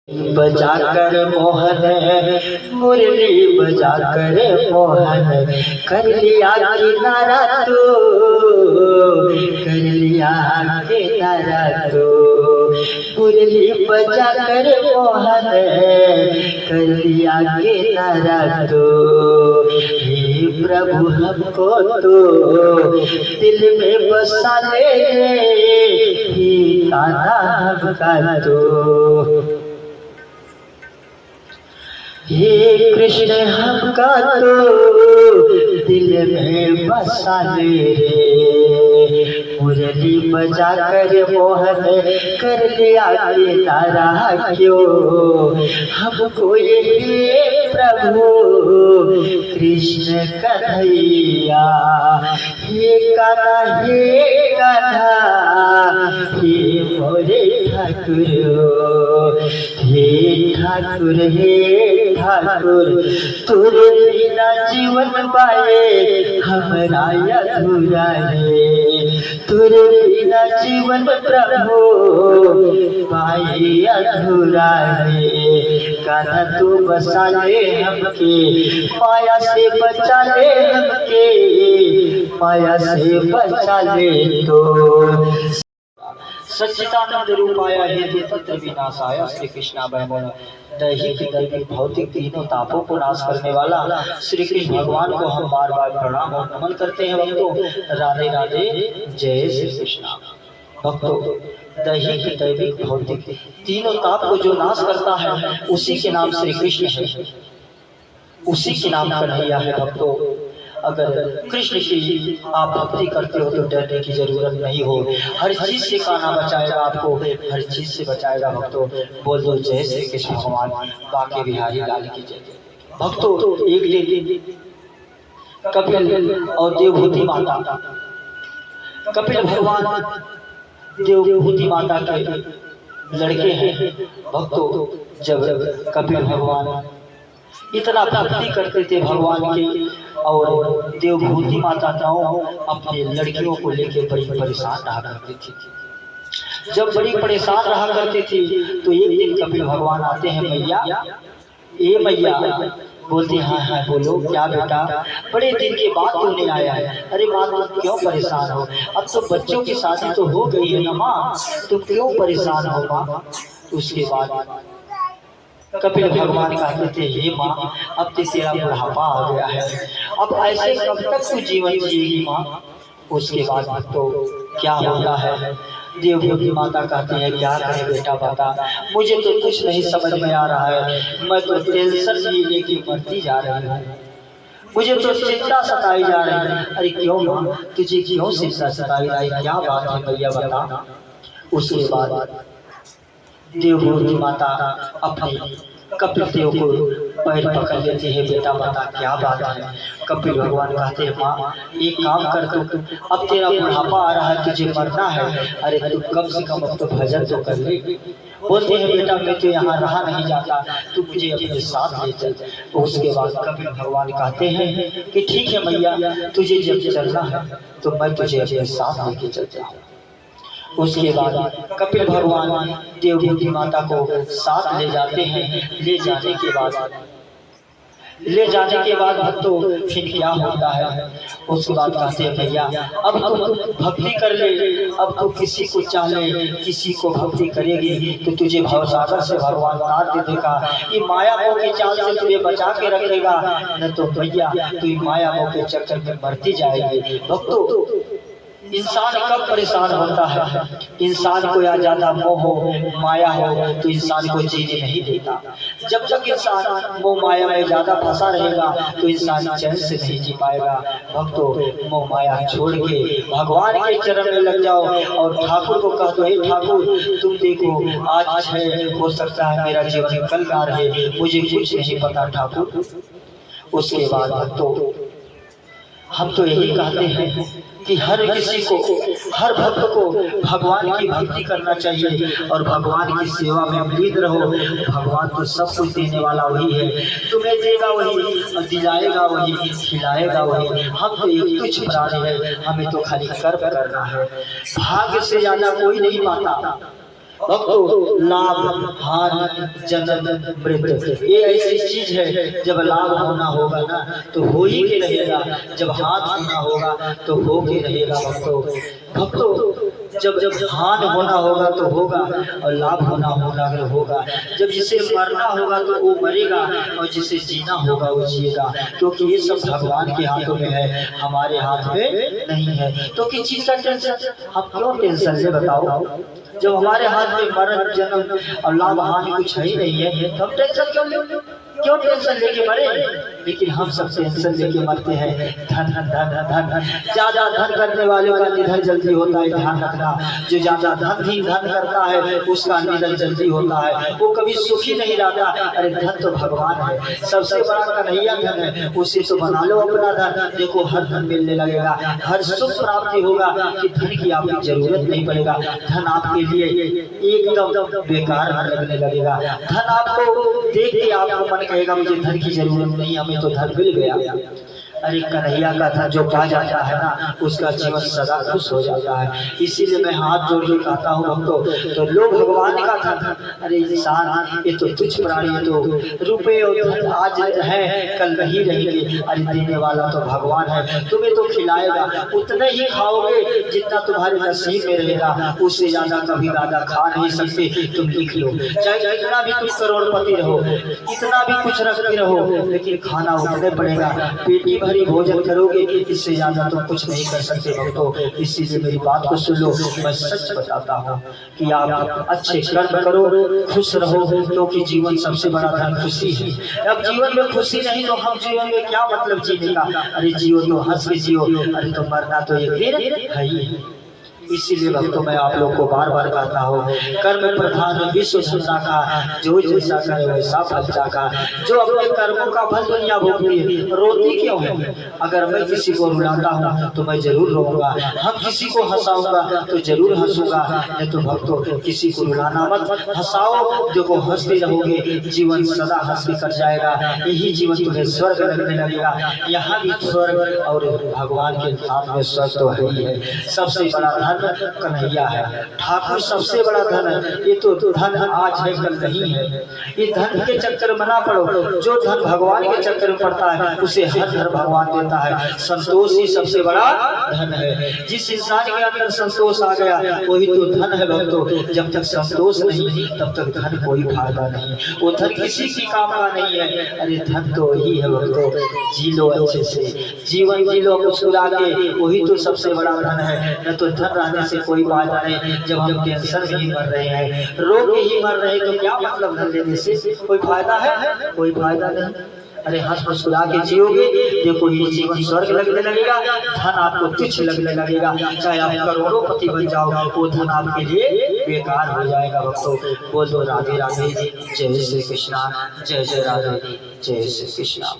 बजाकर मोहन मुरली बजाकर मोहन कर लिया किनारा तो कर लिया किनारा तो मुरली बजाकर मोहन कर लिया किनारा तो हे प्रभु हमको तो दिल में बसा ले हे कान्हा हमका तो हे कृष्ण हमका तो दिल में बसा ले रे मुरली बजा कर मोहन कर लिया किनारा क्यों हमको ये प्रभु कृष्ण कन्हैया हे कान्हा हे मोरे ठाकुर हे ठाकुर हे ठाकुर तुरे बिना जीवन पाए हमारा अधूरा है तुरे बिना जीवन प्रभु पाए अधूरा है कान्हा तू बसा ले हमके माया से बचा ले हमके माया से बचा ले तो सच्चिदानंद रूपाय हेतु तत्व विनाशाय श्री कृष्णाभय दैहिक दैविक भौतिक तीनों तापों को नाश करने वाला श्री कृष्ण भगवान को हम बार बार प्रणाम और नमन करते हैं भक्तों। राधे राधे, जय श्री कृष्ण। भक्तों, दैहिक दैविक भौतिक तीनों ताप को जो नाश करता है उसी के नाम श्री कृष्ण है, उसी के नाम कन्हैया है। भक्तों, अगर कृष्ण की आप भक्ति करते हो तो डरने की जरूरत नहीं हो, हर चीज से कान्हा बचाएगा आपको, हर चीज से बचाएगा। भक्तों, बोल दो जय श्री कृष्ण भगवान बांके बिहारी लाल की जय। भक्तों, एक दिन कपिल और देवभूति माता, कपिल भगवान देवभूति माता के लड़के हैं। भक्तों, जब कपिल भगवान इतना भक्ति करते थे भगवान की और देवभूति माता अपने लड़कियों को लेकर बड़ी परेशान रहा करती थी। जब बड़ी परेशान रहा करती थी तो एक दिन कपिल भगवान आते हैं, मैया ए मैया, बोलती हाँ हाँ बोलो क्या बेटा, बड़े दिन के बाद तूने आया है। अरे माँ तुम क्यों परेशान हो, अब तो बच्चों की शादी तो हो गई है ना माँ, तुम क्यों परेशान हो माँ। उसके बाद कपिल भगवान कहते थे, हे माँ अब तो तेरा बुढ़ापा आ गया है, अब ऐसे कब तक तू जीवन जिएगी माँ। उसके बाद तो क्या होता है, देवभूति माता कहती है क्या करें बेटा बता, मुझे तो कुछ नहीं समझ में आ रहा है, मैं तो टेंशन लेके मरती जा रही हूँ, मुझे तो चिंता सताई जा रही है। अरे क्यों माँ, तुझे क्यों चिंता सताई रही, क्या बात है भैया बता। उसके बाद देवभूति माता अपने कपिल देव को पैर पकड़ लेती है, बेटा बता क्या बात है। कपिल भगवान कहते हैं, माँ एक काम कर तू, अब तेरा बुढ़ापा आ रहा है, तुझे मरना है, अरे तू कम से कम अब तो भजन तो कर ले। बोलते हैं बेटा मैं तो यहाँ रहा नहीं जाता, तू मुझे अपने साथ ले चल। तो उसके बाद कपिल भगवान कहते हैं कि ठीक है मैया, तुझे जब चलना है तो मैं तुझे अपने साथ लेके चलता हूँ। उसके बाद कपिल भगवान देवभूति माता को साथ ले जाते हैं। ले जाने के बाद भक्तों फिर क्या होता है, उसके बाद कहते हैं भैया अब तुम भक्ति कर ले, अब तो किसी को चाह ले, किसी को भक्ति करेगी तो तुझे भवसागर से भगवान तार दे देगा, ये माया मोह के चाल से तुझे बचा के रखेगा, न तो भैया तू माया मोह के चक्कर में मरती जाएगी। भक्तों, इंसान कब परेशान होता है, इंसान को या ज्यादा मोह हो माया हो तो इंसान को जीने नहीं देता। जब तक इंसान मोह माया में ज्यादा फंसा रहेगा तो इंसान चैन से नहीं जी पाएगा। भक्तों, मोह माया छोड़ के भगवान के चरण में लग जाओ और ठाकुर को कह दो, हे ठाकुर तुम देखो आज है, हो सकता है मेरा जीवन कल का रहे, मुझे कुछ नहीं पता ठाकुर। उसके बाद भक्तों हम तो यही कहते हैं कि हर किसी को, हर भक्त को भगवान की भक्ति करना चाहिए और भगवान की सेवा में प्रीत रहो। भगवान तो सब कुछ देने वाला वही है, तुम्हें देगा वही और दिलाएगा वही, खिलाएगा वही। हम तो एक तुच्छ प्राणी है, हमें तो खाली कर्म करना है। भाग्य से ज्यादा कोई नहीं पाता, भक्तों लाभ हानि जन्म मृत्यु ये ऐसी चीज है, जब लाभ होना होगा ना तो हो ही के रहेगा, जब हाथ होना होगा तो हो के रहेगा। भक्तों जब हान होना होगा तो होगा और लाभ होना होगा। जब जिसे मरना होगा तो वो मरेगा और जिसे जीना होगा वो जिएगा, क्योंकि ये सब भगवान के हाथों में है, हमारे हाथ में नहीं है। तो किस चीज का टेंशन, हम क्यों टेंशन ले बताओ? जब हमारे हाथ में मरण जन्म और लाभ हानि कुछ है ही नहीं है, तो हम टेंशन क्यों टेंशन लेके मरे? लेकिन हम सब टेंशन लेके मरते हैं। धन धन धन धन, ज्यादा धन करने वालों का निधन जल्दी होता है, ध्यान रखना। जो ज्यादा धन करता है उसका निधन जल्दी होता है, वो कभी सुखी नहीं रहता। अरे धन तो भगवान है, सबसे बड़ा कन्हैया धन है, उसे तो बना लो अपना धन। देखो हर धन मिलने लगेगा, हर सुख प्राप्ति होगा कि धन की आपकी जरूरत नहीं पड़ेगा। धन आपके लिए एकदम बेकार लगने लगेगा। धन आपको देख के आपको मन कहेगा मुझे धन की जरूरत नहीं, हमें तो धन मिल गया। अरे कन्हैया का धन जो पा जाता है ना उसका जीवन सदा खुश हो जाता है। इसीलिए मैं हाथ जोड़ के कहता हूँ भक्तों, तो लोग भगवान का धन, अरे इंसान ये तो तुच्छ प्राणी है, तो रुपए और धन आज है कल नहीं रहेंगे। अरे देने वाला तो भगवान है, तुम्हें तो खिलाएगा, उतने ही खाओगे जितना तुम्हारे नसीब में रहेगा, उससे ज्यादा कभी ज्यादा खा नहीं सकते। तुम लिख लो, चाहे कितना भी तुम करोड़पति रहो, इतना भी कुछ रखते रहो, लेकिन खाना उतने पड़ेगा। पेटी भरी भोजन करोगे, इससे ज्यादा तुम कुछ नहीं कर सकते भक्तों। इसीलिए मेरी बात को सुन लो, मैं सच बताता हूँ कि आप अच्छे कर्म करो, खुश रहो, क्योंकि जीवन सबसे बड़ा धन खुशी है। अब जीवन में खुशी नहीं तो हम जीवन में क्या मतलब जीने का? अरे जियो तो हंस के जियो, अरे तो मरना तो एक दिन है ही। इसीलिए भक्तों मैं आप लोग को बार बार कहता हूँ, कर्म प्रधान विश्व संसार का, जो जैसा करे वैसा फल का। जो अपने कर्मों का फल दुनिया भोगती है, रोती क्यों है? अगर मैं किसी को रुलाता हूँ तो मैं जरूर रोऊंगा, हम किसी को हंसाऊंगा तो जरूर हंसूंगा। नहीं तो भक्तों किसी को रुलाना मत, हंसाओ, देखो हंसते रहोगे, जीवन सदा हंस के कट जाएगा। यही जीवन तुम्हें स्वर्ग लगने लगेगा। यहाँ भी स्वर्ग और भगवान के हाथ में स्वर्ग तो है ही है। सबसे बड़ा कन्हैया है, ठाकुर सबसे बड़ा धन है। ये तो धन आज है कल नहीं है, ये धन के चक्कर में ना पड़ो। जो धन भगवान के चक्कर में पड़ता है उसे हर धन भगवान देता है। संतोष ही सबसे बड़ा धन है। जिस इंसान के अंदर संतोष आ गया वही तो धन है भक्तों। जब तक संतोष नहीं तब तक धन कोई फायदा नहीं, वो धन किसी की काम का नहीं है। अरे धन तो वही है भक्तों, जी लो अच्छे से, जीवन जी लो मुस्कुरा के, वही तो सबसे बड़ा धन है। न तो धन रहने से कोई फायदा नहीं। जब हम टेंशन में ही मर रहे हैं, रो के ही मर रहे हैं, तो क्या मतलब धन लेने से कोई फायदा है? कोई फायदा नहीं। अरे हंस मुस्कुरा के जियोगे, देखो ये जीवन स्वर्ग लगने लगेगा। धन आपको तुच्छ लगने लगेगा, चाहे आप करोड़ोंपति बन जाओ, वो धन आपके लिए बेकार हो जाएगा भक्तों। बोलो राधे राधे, जय श्री कृष्णा, जय जय राधे, जय श्री कृष्णा।